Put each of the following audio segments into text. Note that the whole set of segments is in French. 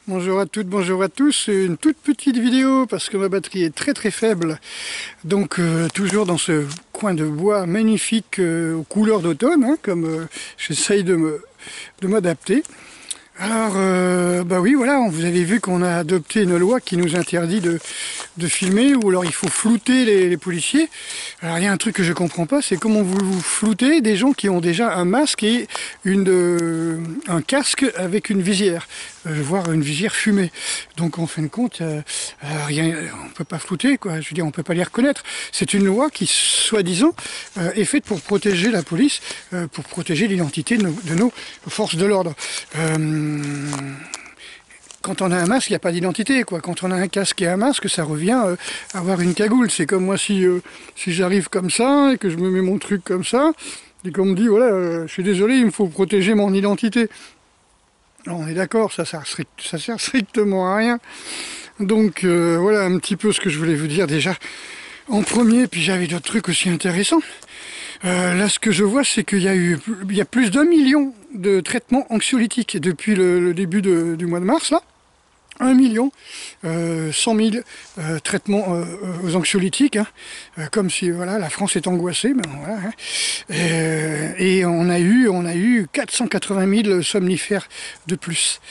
Bonjour à toutes, bonjour à tous. Une toute petite vidéo parce que ma batterie est très faible. Donc toujours dans ce coin de bois magnifique aux couleurs d'automne, hein, comme j'essaye de m'adapter. Alors, bah oui, voilà, vous avez vu qu'on a adopté une loi qui nous interdit de filmer, ou alors il faut flouter les policiers. Alors il y a un truc que je comprends pas, c'est comment vous floutez des gens qui ont déjà un masque et un casque avec une visière, voire une visière fumée. Donc en fin de compte, on peut pas flouter, quoi. Je veux dire, on peut pas les reconnaître. C'est une loi qui, soi-disant, est faite pour protéger la police, pour protéger l'identité de nos forces de l'ordre. Quand on a un masque, il n'y a pas d'identité, quoi. Quand on a un casque et un masque, ça revient à avoir une cagoule. C'est comme moi si j'arrive comme ça et que je me mets mon truc comme ça et qu'on me dit voilà, je suis désolé, il me faut protéger mon identité. Alors, on est d'accord, ça sert strictement à rien. Donc voilà un petit peu ce que je voulais vous dire déjà en premier. Puis j'avais d'autres trucs aussi intéressants. Là, ce que je vois, c'est qu'il y a plus d'1 million de traitements anxiolytiques depuis le début du mois de mars, là. 1 million 100 000 traitements aux anxiolytiques, hein, comme si voilà la France est angoissée, ben voilà, hein. Et on a eu 480 000 somnifères de plus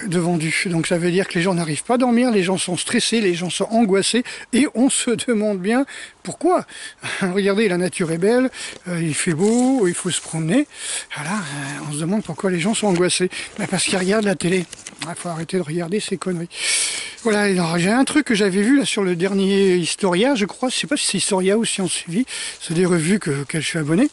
de vendus. Donc ça veut dire que les gens n'arrivent pas à dormir, les gens sont stressés, les gens sont angoissés, et on se demande bien pourquoi. Regardez, la nature est belle, il fait beau, il faut se promener. Voilà, on se demande pourquoi les gens sont angoissés. Ben parce qu'ils regardent la télé. Il faut arrêter de regarder ces conneries. Voilà, alors j'ai un truc que j'avais vu là sur le dernier Historia, je crois, je sais pas si c'est Historia ou Science Vie, c'est des revues auxquelles je suis abonné.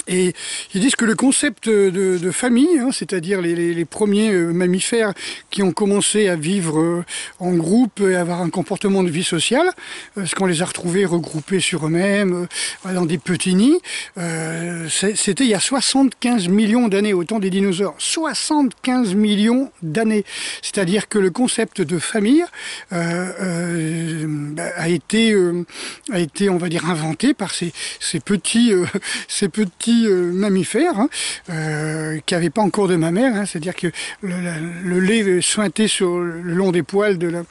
Et ils disent que le concept de famille, hein, c'est-à-dire les premiers mammifères qui ont commencé à vivre en groupe et avoir un comportement de vie sociale, parce qu'on les a retrouvés regroupés sur eux-mêmes, dans des petits nids, c'était il y a 75 millions d'années, au temps des dinosaures. 75 millions d'années. C'est-à-dire que le concept de famille a été, on va dire, inventé par ces petits mammifères, hein, qui n'avaient pas encore de mammaire, hein, c'est-à-dire que le lait suintait sur le long des poils de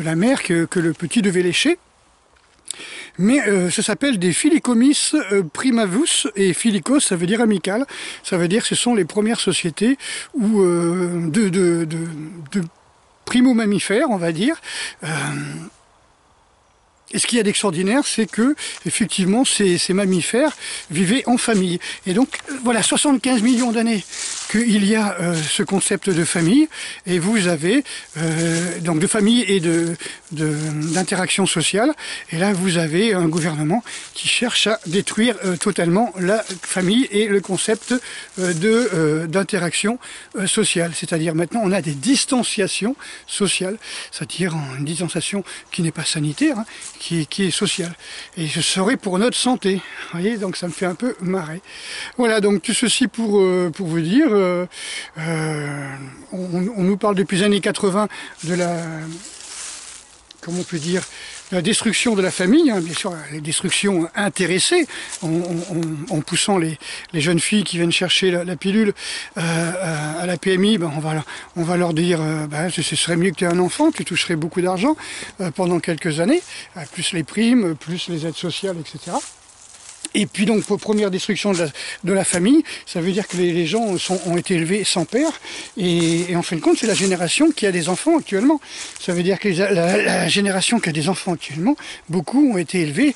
la mère que le petit devait lécher. Mais ça s'appelle des Filicomys primavus, et Filicos, ça veut dire amical, ça veut dire que ce sont les premières sociétés où, de primo-mammifères, on va dire. Et ce qu'il y a d'extraordinaire, c'est que, effectivement, ces mammifères vivaient en famille. Et donc, voilà, 75 millions d'années qu'il y a ce concept de famille, et vous avez, donc de famille et d'interaction sociale, et là vous avez un gouvernement qui cherche à détruire totalement la famille et le concept d'interaction sociale. C'est-à-dire maintenant on a des distanciations sociales, c'est-à-dire une distanciation qui n'est pas sanitaire, hein, qui est sociale. Et ce serait pour notre santé. Vous voyez, donc ça me fait un peu marrer. Voilà, donc tout ceci pour vous dire, on nous parle depuis les années 80 de la, comment on peut dire, la destruction de la famille, hein, bien sûr, la destruction intéressée, en poussant les jeunes filles qui viennent chercher la pilule à la PMI, ben on va leur dire ce serait mieux que tu aies un enfant, tu toucherais beaucoup d'argent pendant quelques années, plus les primes, plus les aides sociales, etc. Et puis donc, pour première destruction de la famille, ça veut dire que les gens ont été élevés sans père, et en fin de compte, c'est la génération qui a des enfants actuellement. Ça veut dire que la génération qui a des enfants actuellement, beaucoup ont été élevés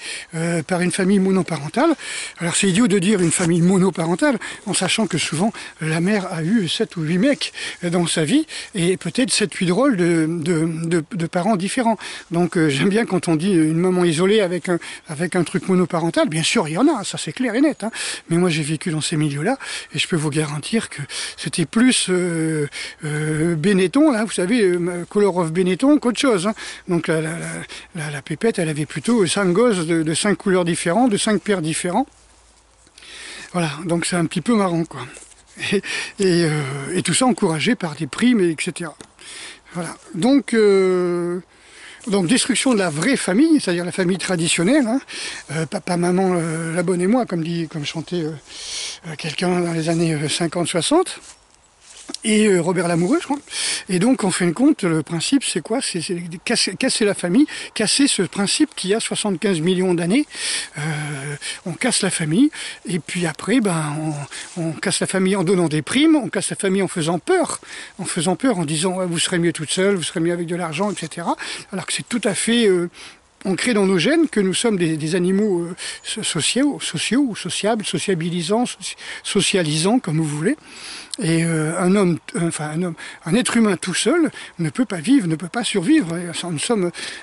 par une famille monoparentale. Alors c'est idiot de dire une famille monoparentale, en sachant que souvent, la mère a eu 7 ou 8 mecs dans sa vie, et peut-être 7-8 rôles de parents différents. Donc j'aime bien quand on dit une maman isolée avec un truc monoparental, bien sûr, il y en a, ça c'est clair et net, hein. Mais moi j'ai vécu dans ces milieux-là, et je peux vous garantir que c'était plus Benetton, là, vous savez, Color of Benetton, qu'autre chose, hein. Donc la pépette, elle avait plutôt 5 gosses de 5 couleurs différentes, de 5 pères différents. Voilà, donc c'est un petit peu marrant, quoi. Et tout ça encouragé par des primes, etc. Voilà, donc destruction de la vraie famille, c'est-à-dire la famille traditionnelle, hein. Papa, maman, la bonne et moi, comme chantait quelqu'un dans les années 50-60. et Robert Lamoureux, je crois. Et donc, en fin de compte, le principe, c'est quoi? C'est casser la famille, casser ce principe qui a 75 millions d'années. On casse la famille, et puis après, on casse la famille en donnant des primes, on casse la famille en faisant peur, en disant ouais, vous serez mieux toute seule, vous serez mieux avec de l'argent, etc. Alors que c'est tout à fait ancré dans nos gènes que nous sommes des animaux sociaux ou sociables, sociabilisants, socialisants, comme vous voulez. Et un être humain tout seul ne peut pas vivre, ne peut pas survivre.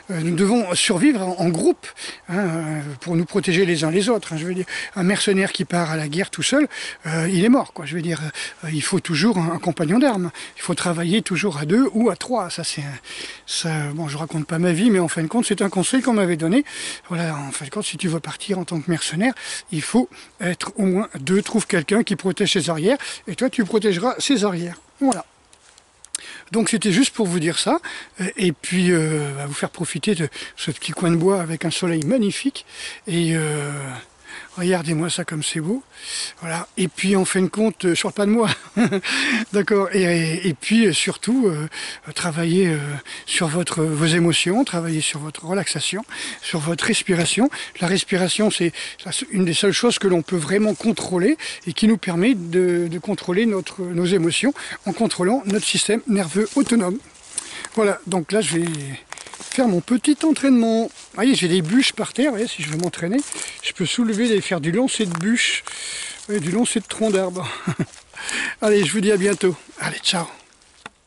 Nous devons survivre en groupe, hein, pour nous protéger les uns les autres. Hein. Je veux dire, un mercenaire qui part à la guerre tout seul, il est mort, quoi. Je veux dire, il faut toujours un compagnon d'armes. Il faut travailler toujours à 2 ou à 3. Bon, je raconte pas ma vie, mais en fin de compte, c'est un conseil qu'on m'avait donné. Voilà, en fin de compte, si tu veux partir en tant que mercenaire, il faut être au moins 2. Trouve quelqu'un qui protège ses arrières, et toi, tu protégeras ses arrières. Voilà. Donc c'était juste pour vous dire ça, et puis vous faire profiter de ce petit coin de bois avec un soleil magnifique, et regardez-moi ça comme c'est beau, voilà. Et puis en fin de compte, je parle pas de moi, d'accord. Et puis surtout, travailler sur vos émotions, travailler sur votre relaxation, sur votre respiration. La respiration, c'est une des seules choses que l'on peut vraiment contrôler et qui nous permet de contrôler nos émotions en contrôlant notre système nerveux autonome. Voilà, donc là je vais faire mon petit entraînement. Vous voyez, j'ai des bûches par terre, vous voyez, si je veux m'entraîner, je peux soulever et faire du lancer de bûches, du lancer de troncs d'arbres. Allez, je vous dis à bientôt. Allez, ciao.